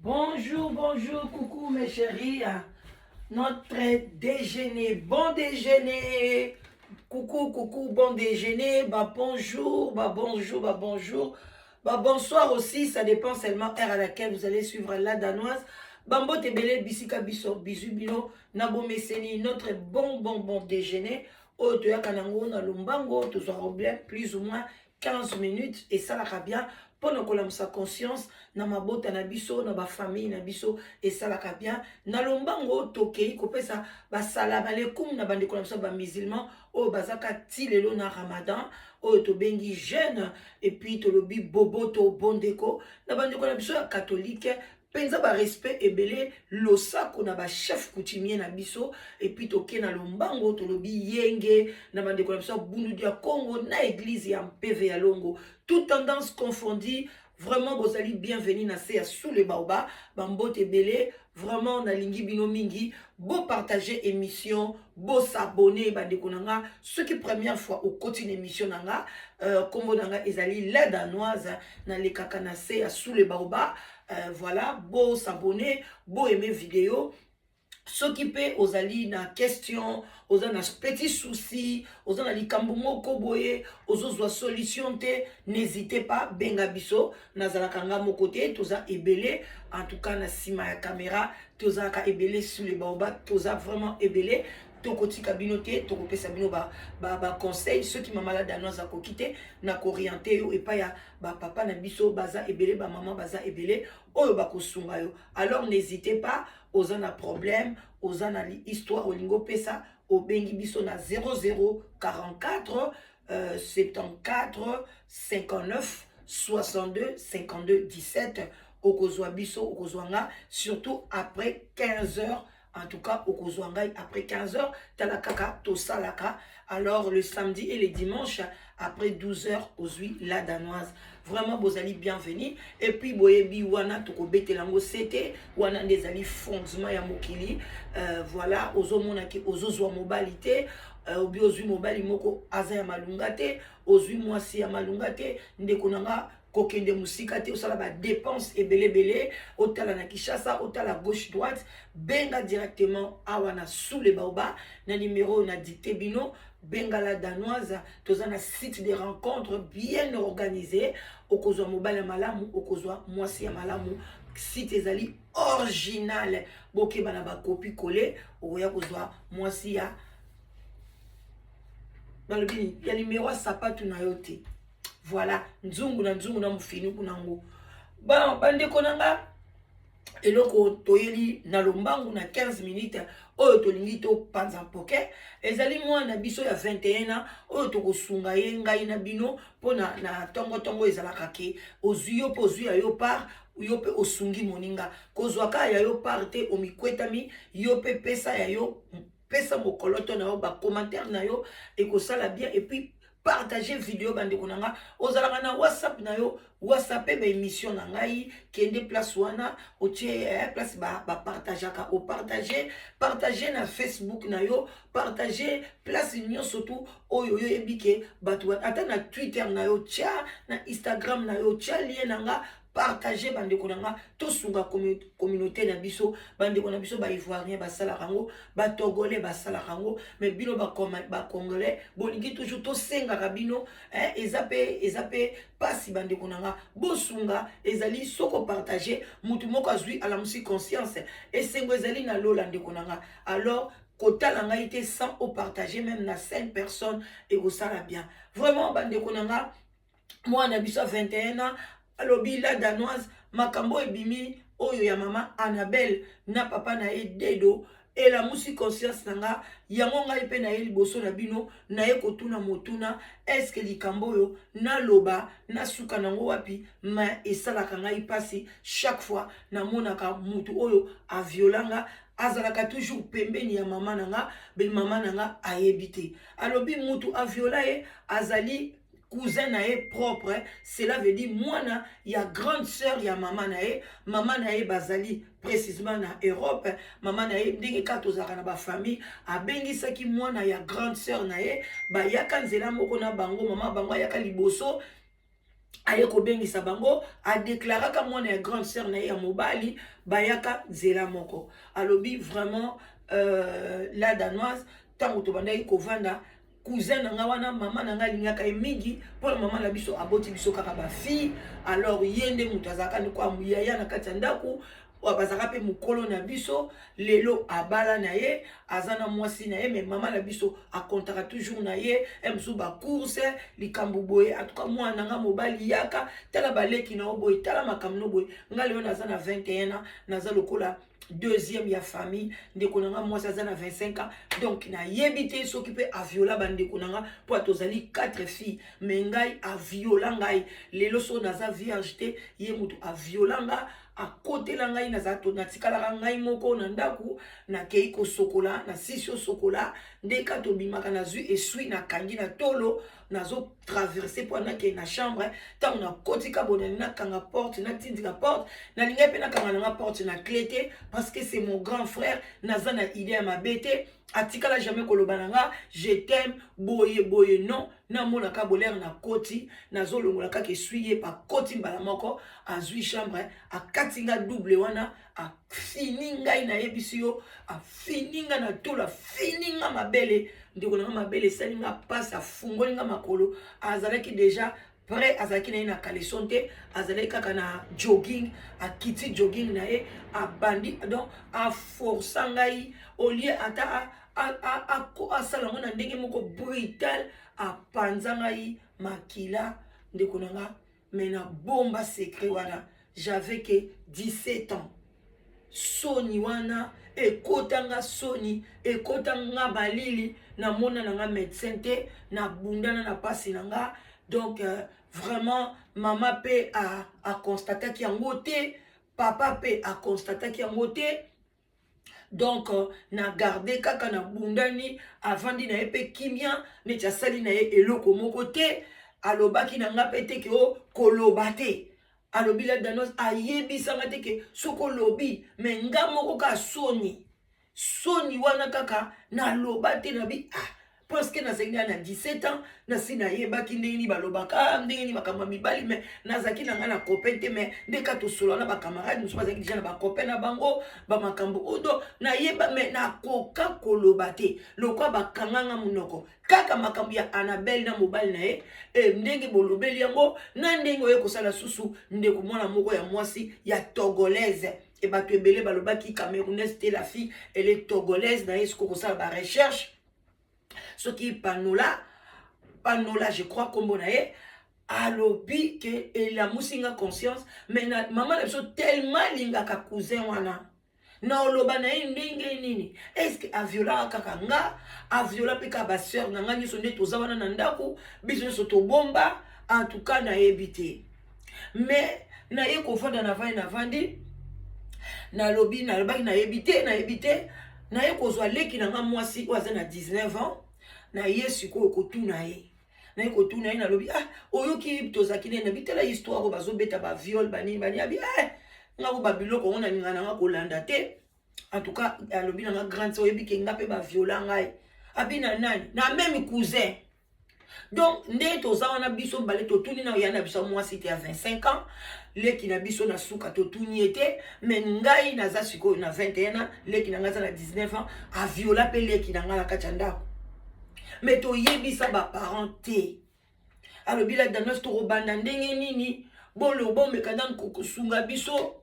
Bonjour, bonjour, coucou mes chéris. Notre déjeuner, bon déjeuner. Coucou, coucou, bon déjeuner. Bah bonjour, bah bonjour, bah bonjour. Bah bonsoir aussi, ça dépend seulement heure à laquelle vous allez suivre la danoise. Bambo tebele bisika biso bisubino nabo meseni notre bon déjeuner. Au toya kanango na lumbango, tout sera bien plus ou moins 15 minutes et ça la bien pour nous sa conscience na mabota na biso na ba famille na biso et ça la bien na lumbango tokei kopesa ba salam alaikum na bande kolamsa ba musulman o bazaka tilelo na Ramadan o to bengi jeune et puis to lobi bobo to bondeko na bande kolamsa catholique penza ba respect ebele losako na ba chef coutumier na biso et puis toke na lombango to lobi yenge na bande ko biso bundu dia Congo na église ya PV ya Longo toute tendance confondue. Vraiment bozali bienvenue na se sous le baoba bambote ebele vraiment na lingi bino mingi beau partager émission beau s'abonner bande konanga ceux qui première fois au continue émission nanga kombo nanga ezali la danoise na le kakana se sous le baoba. Voilà, beau s'abonner, beau aimer vidéo, s'occuper aux alliés na question, aux an petits soucis, aux an ali kambumo koboye, aux autres solutions te, n'hésitez pas, benga biso, nazala kanga mo côté, toza ebele, en tout cas na sima ya caméra, toza ka ebele sur les baobab, toza vraiment ebele. Tokoti kabinote, tokope sabino ba conseil ceux qui mama la danoise a kokite na orienté yo et pas ya ba papa na biso baza ebele ba maman baza ebele oyo ba kosunga yo. Alors n'hésitez pas aux an a problème, aux an a histoire au lingo pesa au bengi biso na 0044 74 59 62 52 17 au kozwa biso au kozwanga surtout après 15 heures. En tout cas, au Kozwangai, après 15 heures, Talakaka, Tosalaka. Alors, le samedi et le dimanche, après 12 heures, Ozui, la danoise. Vraiment, bozali bienvenue. Et puis, boyebi, wana, toko bete lango sete, wana des ali fondement ya mokili. Voilà, ozo monaki, ozo zwa mobilité. Obi ozui mobali moko, aza ya malungate, ozui mwasi ya malungate, ndekonanga, kokende musika te osala ba dépense ebele otala na Kinshasa otala gauche droite benga directement awana sous les baobab na numéro na dicté bino benga la danoise toza na site de rencontre bien organisé okozwa mobile malamu okozwa mwasi ya malamu site ezali original boke bana ba copie coller oya kozwa mwasi ya balobini ya numéro sapatu na yote. Voilà, nzungu na mufinu kunango. Bon, bande konanga eloko toyeli na lombangu na 15 minutes oyo tolingi to panza poke ezali mwana biso ya 21 ans oyo tokosunga ye ngai na bino pona na tongo ezalaka ke ozwi yo po ozwi ya yo par yo pe osungi moninga kozwaka ya yo par te omikwetami yo pe pesa ya yo pesa mokoloto na yo ba commentaire na yo ekosala bien et puis partager vidéo bande konanga ozalaka na WhatsApp na yo WhatsApp ba émission na ngai kende place wana otie place ba partageaka o partager na Facebook na yo partager place union surtout oyo yo ebike batu ata na Twitter na yo tia na Instagram na yo tia lien nanga partager bande konanga to sunga communauté na biso bande kona biso ba ivoirien ba sala rango ba togolais ba sala rango mais bino ba congolais bolingi toujours to senga rabino ezape pasi bande konanga bo sunga ezali soko partager mutu moko azui ala musi conscience esengo ezali na lola nde konanga alors kotala ngai te sans au partager même na 5 personnes et ça la bien vraiment bande konanga moi na biso 21 ans alobi la danoise makambo ebimi oyo ya mama Annabelle na papa na ye dedo et la musi conscience nanga yango ngai pe na ye liboso na bino na ye kotuna motuna est-ce que likambo yo na loba na suka nango wapi ma esalaka ngai pasi chaque fois na monaka mutu oyo a violanga azalaka toujours pembeni ya mama nanga be mama nanga ayebite alobi mutu a viola ye azali cousin nae propre, cela veut dire moi na ya grande sœur ya maman nae bazali précisément na Europe maman nae ndenge kato zaka na ba famille abengi saki moi na ya grande sœur nae ba yaka nzela moko na bango maman bango yaka liboso aye kobengisa bango adeklaraka mwana ya grande sœur na ye ya mobali bayaka nzela moko alobi vraiment la danoise ntango tobandaki kovanda cousin na nga wana mama na nga alingaka ye mingi mpona mama na biso aboti biso kaka bafille alors ye nde moto azalaka ndeko amuyaya na kati ya ndako bazaka mpe mokolo na biso lelo abala na ye aza na mwasi na ye me mama na biso akontaka toujours na ye mosusu bacourse likambo boye atuka mwana na nga mobali yaka tala baleki na yo boye tala makambo no boye nga lelo naza na 21 ans naza lokola deuxième ya famille ndeko na nga mwasi aza na 25 ans donc nayebi te soki mpe aviola bandeko na nga mpo tozali 4 filles me ngai aviola ngai lelo so naza vierge te ye moto aviola nga akotela ngai natikalaka ngai moko na ndako nakei kosokola na sisi osokola ndeka tobimaka nazwi esui nakangi na tolo nazo traverser mpo nakei na chambre ntango nakotika bonani nakanga porte natindika porte nalingai mpe nakanga nanga porte na clé te parce que c'est mon grand frère naza na idée ya mabe te atikala jamais koloba na nga je t'aime boye boye non namonaka bolere na koti nazolongola kaka esui ye pakoti mbala moko azwi chambre akati nga double wana afini ngai nayebisi yo afini nga na tolo afini nga mabele ndeko na nga mabele esali nga pasi afungoli nga makolo azalaki déjà prêt azalaki na ye na caleçon te azalaki kaka na jogging akiti jogging na ye abandi donc aforsa ngai au lieu ata asala ngo na ndenge moko brutal apanza ngai makila ndeko na nga me na bomba secret wana j'avais que 17 ans soni wana ekotanga soni ekotanga balili na mona na nga médecin te na bundana na pasi na nga donc vraiment mama pe a constataki yango te papa pe a constataki yango te donc na garde kaka na bundani avandi na ye pe kimia neti asali na ye eloko moko te alobaki na nga pe te ke o koloba te alobi la danos ayebisanga te ke soko lobi me nga moko ka soni wana kaka naloba te nabi parce que nazali na 17 ans nasi nayebaki ndenge nini balobaka ndenge nini makambo ya mibali me nazalaki na nga na copain te me ndeka tosola na bakamarade mosusu bazalaki deja na bacopain na bango bamakambo odo nayeba me nakoka koloba te lokwa bakanganga monoko kaka makambo ya Annabelle na mobali na ye ndenge bolobeli yango na ndenge oye kosala susu ndeko mwana moko ya mwasi ya togolaise et bato ebele balobaki camerounaise te la fille elle est togolaise na ye siko kosala ba recherche ce qui panola je crois kombo na ye alobi que la musinga conscience mais maman na biso tellement lingaka cousin wana na oloba na ye ndenge nini est-ce que aviola kaka nga aviola pe ka ba sœur na nga nyonso nde toza wana na ndako biso nyonso tobomba en tout cas nayebi te mais na ye kofanda na vandi nalobaki nayebi te na ye kozwa leki na nga mwasi oyo aza na 19 ans na ye sikoyo kotuna ye na ye kotuna ye nalobi oyoki tozalaki nini na bitela histoire oyo bazobeta baviole banini abi nga ko babiloko ngo naninga na nga kolanda te en tout cas alobi na nga grande sœur oyebi ke nga mpe baviola ngai abi na nani na même cousin donc nde toza wana biso bale totuni na ya na biso mwasi te ya 25 ans leki na biso na suka totuni ete me ngai naza sikoyo na 21 ans leki na nga aza na 19 ans aviola mpe leki na nga na kati ya ndako me toyebisa baparent te alobi la danos tokobanda ndenge nini boloba omeka ndani kosunga biso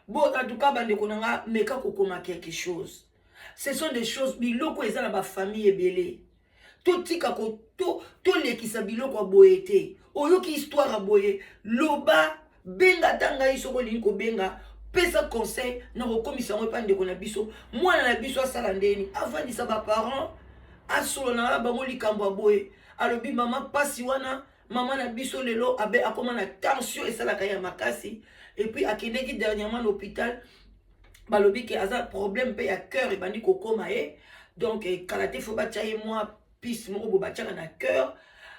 en tout cas bandeko na nga meka kokoma quelque chose ce sont des choses biloko eza na bafamille ebele totika tolekisa biloko ya boye te oyoki histoire ya boye loba benga ta ngai soko olingi kobenga pesa conseil na kokomisa yango epa ndeko na biso mwana na biso asala ndeni avandisa baparent asolo na bango likambo ya boye alobi mama pasi wana mama na biso lelo abe akoma na tension esalaka ya makasi et puis akendeki dernièrement à l'hôpital balobi ke aza problème pe ya cœur ebandi kokoma ye donc kala te fo batia ye moi piste moko bo batiaka na cœur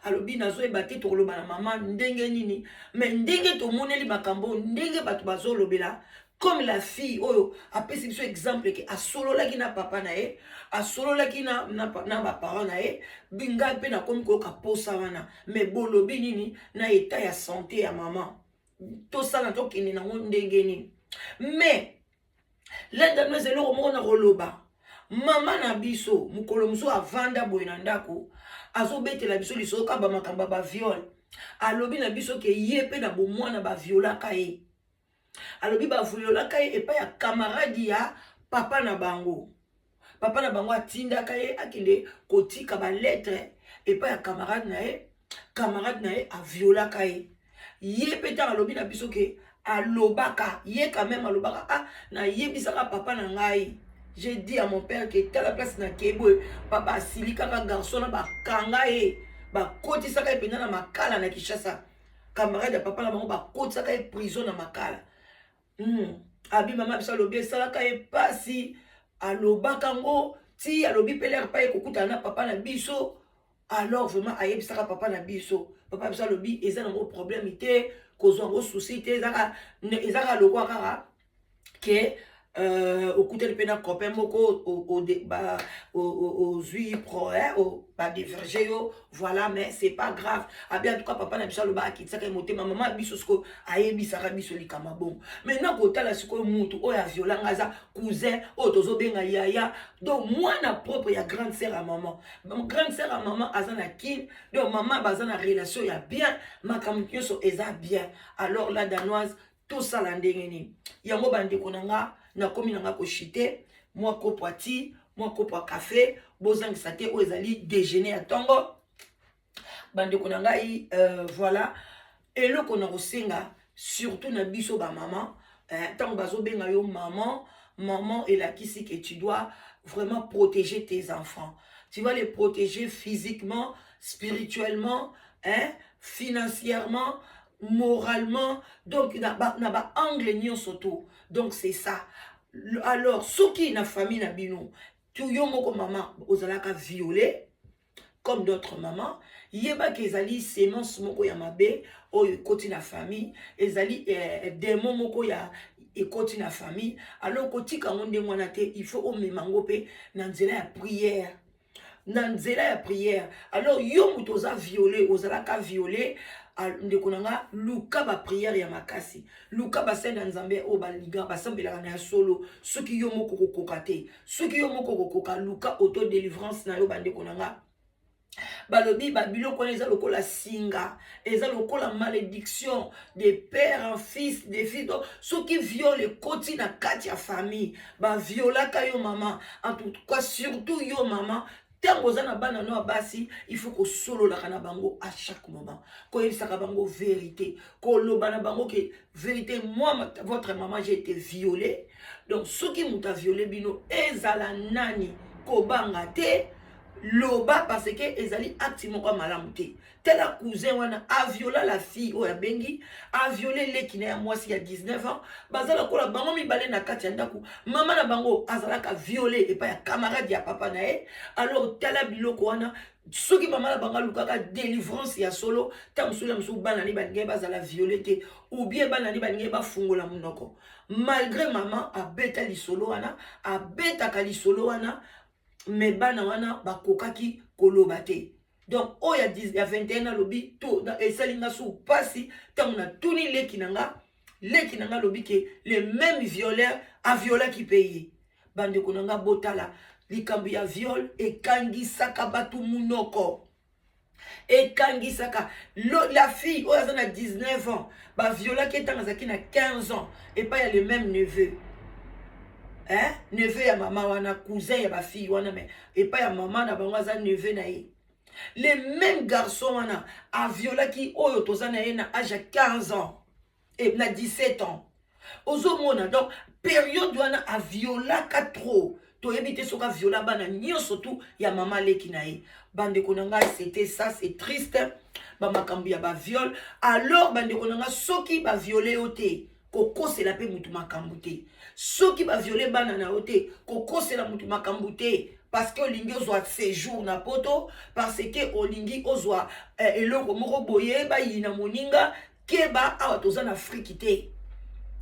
alobi nazo ebate to loba na maman ndenge nini mais ndenge to moneli makambo ndenge bato bazo lobela comme la fille oyo apesi biso exemple ke asololaki na papa na ye asololaki na ba parents na ye binga pe na komi ko ka posa wana mais bolobi nini na état ya santé ya maman to sala to kini na ndenge nini mais là dans nos eloko moko na koloba mama na biso mukolo muso avanda boye na ndako azobetela biso lisoka ba makamba ba viol alobi na biso ke ye pe na bomwana ba violaka ye alobi ba violaka ye epa ya camarade ya papa na bango atindaka ye akende kotika ba lettre epa ya camarade na ye aviolaka ye ye pe ta alobi na biso ke alobaka ye quand même alobaka ah na yebisaka papa na ngai. J'ai dit à mon père que telle la place na kebo papa asili kaka garçon na bakanga ye ba koti saka ependa na makala na Kinshasa camarade ya papa na bango ba koti saka e prison na makala abi mama bisa lobi salaka e pasi alobaka ngo ti alobi pele pa e kokuta na papa na biso alors vraiment ayebisaka papa na biso papa bisa lobi eza na ngo problème ite kozwa ngo souci te ezaka lokwa kaka ke au côté de pena copain moko aux huit pro au pas diverger voilà mais c'est pas grave a bien en tout cas papa na biso le ba ki tsaka moté maman biso sko ayebi sara biso likama bon maintenant ko tala siko mutu o ya violanga za cousin o tozo benga yaya donc moi na propre ya grande sœur à maman azana kin donc maman bazana relation ya bien makamukyo so eza bien alors la danoise tout ça la ndenge ni yango bande konanga na komi nanga ko chité moi kopo ati moi kopo café bozang sate o ezali déjeuner à tongo bande konanga voilà et le kona kosenga surtout na biso ba maman tant bazo benga yo maman et la kisi que tu dois vraiment protéger tes enfants, tu vas les protéger physiquement, spirituellement, financièrement, moralement, donc na ba angle nyon surtout. Donc c'est ça. Alors ceux qui na famille na bino tu yo moko maman ozalaka violer comme d'autres mamans yeba ke ezali semence moko ya mabe oyo ekoti na famille ezali démon moko ya ekoti na famille alors kotika ngo ndenge wana te il faut omema ngo pe na nzela ya prière alors yo muto oza violer ozalaka violer ndeko nanga luka ba prière ya makasi luka ba senda nzambe o baliga basambela na solo soki yo moko kokoka te soki yo moko kokoka luka auto délivrance na yo bandeko nanga balobi babiloko eza lokola singa eza lokola malédiction de père en fils de fils donc soki viole koti na kati ya famille ba violaka yo maman en tout cas surtout yo maman tango za na bana no basi il faut ko solo la kana bango à chaque moment ko yebisaka bango vérité ko loba na bango que vérité moi votre maman j'ai été violée donc soki muta violé bino ezala nani ko banga te loba parce que ezali acte moko malamu te tela cousin wana a violé la fille o ya bengi a violé lekina ya mwasi ya 19 ans bazala kola bango mibale na kati ya ndaku mama na bango azalaka violé et pas ya camarade ya papa na ye alors tela biloko wana soki mama na bango lukaka délivrance ya solo ta musula musu bana ni baninge bazala violé te ou bien bana ni baninge bafungola munoko malgré maman abeta lisolo wana abetaka lisolo wana mais bana wana bakokaki koloba te donc o ya 21 ans lobi to esalinga sou pasi tango na tuni leki nanga lobi ke le même violeur a violé qui paye bande konanga botala likambi ya viol ekangisaka batu munoko ekangisaka la fille o azana 19 ans ba viola ki tanga zaki na 15 ans et pas y a le même neveu neveu ya maman wana cousin ya ba fille wana mais et pas ya maman na bango za neveu na ye les mêmes garçons wana a viola ki oyo tozana ye na âge 15 ans et na 17 ans ozomona donc période wana a viola ka trop to ebité soka viola bana nyonso tout ya maman leki na ye bande konanga c'était ça c'est triste ba makambi ya ba viol alors bande konanga soki ba violer oté kokosela pe mutu makambo te. Soki ba violer bana na yo te, kokosela mutu makambo te. Parce que olingi ozwa séjour na poto, parce que olingi ozwa eloko moko boye ba yina moninga keba awa toza na Afrique te.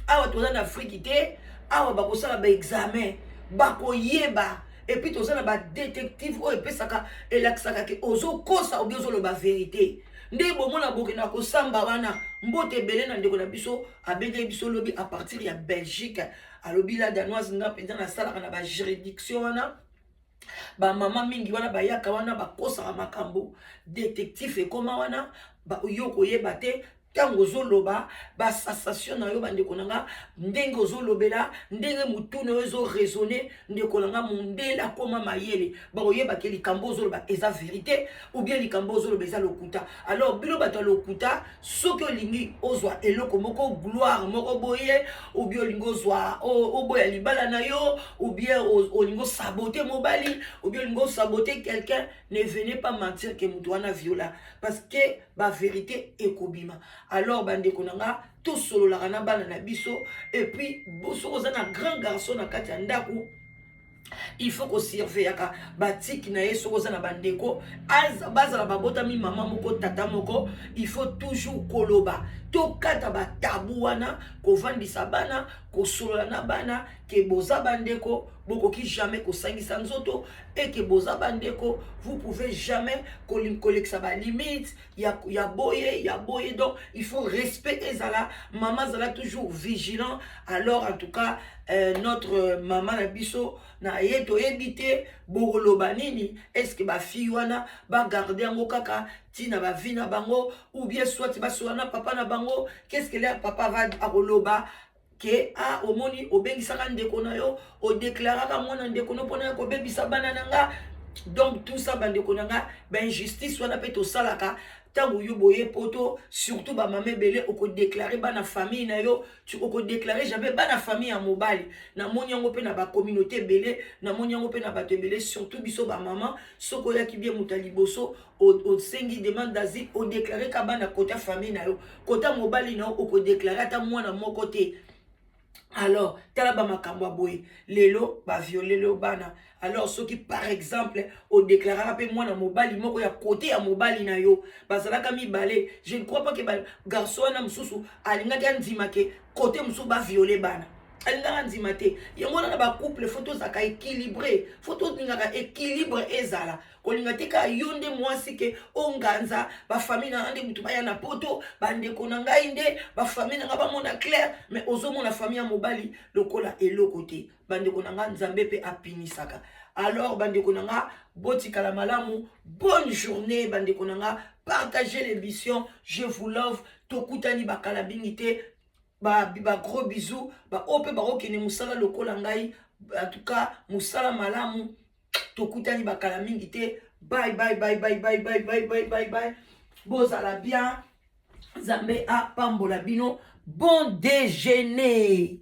Awa toza na Afrique te, awa bakosala ba examen, bakoyeba. Et puis toza na ba détective o epesaka elakisaka ke ozo kosa obi ozo loba vérité. Nde bomona boke na kosamba wana mbote belé na ndeko na biso abenge biso lobi à partir ya Belgique alobi la danoise nga penza na sala na ba juridiction wana. Ba mama mingi wana bayaka wana bakosaka makambo détective ekoma wana ba yoko yeba te tango zoloba ba sensation na yo bandeko nanga ndenge ozolobela ndenge mutuna yo zo raisonner ndeko nanga mondela koma mayele ba oyeba ke likambo zoloba eza vérité ou bien likambo zoloba eza lokuta. Alors bilo bato lokuta soki olingi ozwa eloko moko gloire moko boye ou bien olingo ozwa oboya libala na yo ou bien olingo saboter mobali ou bien olingo saboter quelqu'un, ne venez pas mentir que mutu wana viola parce que ba vérité ekobima. Alors bandeko nanga tout solo la kana bana na biso et puis boso oza na grand garçon na kati ya ndaku, il faut qu'on surveille ka batiki na yeso oza na bandeko bazala babotami mama moko tata moko, il faut toujours koloba to kata ba tabu wana ko vandisa bana ko solola na bana ke boza bandeko boko ki jamais ko sangisa nzoto et que boza bandeko vous pouvez jamais koleksa ba limite ya boye. Donc il faut respecter ezala maman zala toujours vigilant. Alors en tout cas notre maman na biso na yeto ebité bokoloba nini, est-ce que ba fille wana ba garder yango kaka tina ba vie na bango ou bien soit ba soana papa na bango, qu'est-ce que leur papa va akoloba ke a omoni obengisaka ndeko na yo o déclaraka mwana ndeko no pona ko bebisa bana nanga. Donc tout ça bandeko nanga ba injustice wana pe to salaka tango yo boye poto surtout ba mame belé oko déclarer bana famille na yo tu oko déclarer jamais bana famille ya mobali na moni yango pe na ba communauté belé na moni yango pe na ba belé surtout biso ba maman soko ya ki bien mutali boso o sengi demande d'asile o déclarer ka bana kota famille na yo kota mobali na oko déclarer ata mwana moko te. Alors tala ba makambo boye lelo ba violer le bana. Alors ceux qui par exemple au déclarera pe mwana mobali moko ya côté ya mobali na yo bazalaka mibale, je ne crois pas que garçon na mususu alinga kan dimake côté musu ba violer bana alinga ndima te yango na ba couple photo zaka équilibré photo ngaka équilibre ezala kolinga te ka yonde mwasi ke onganza ba famille na ande mutu baya na poto bande konanga inde ba famille nga ba mona clair mais ozomo na famille ya mobali lokola eloko te bande konanga nzambe pe apinisaka. Alors bande konanga botika la malamu, bonne journée bande konanga, partagez l'émission, je vous love, tokutani bakala bingite. Ba gros bisous ba ope ba okene musala lokola ngai, en tout cas musala malamu tokutani bakala mingi te. Bye bye bye bye bye bye bye bye bye bye. Bozala bien, Zambe a pambola bino, bon déjeuner.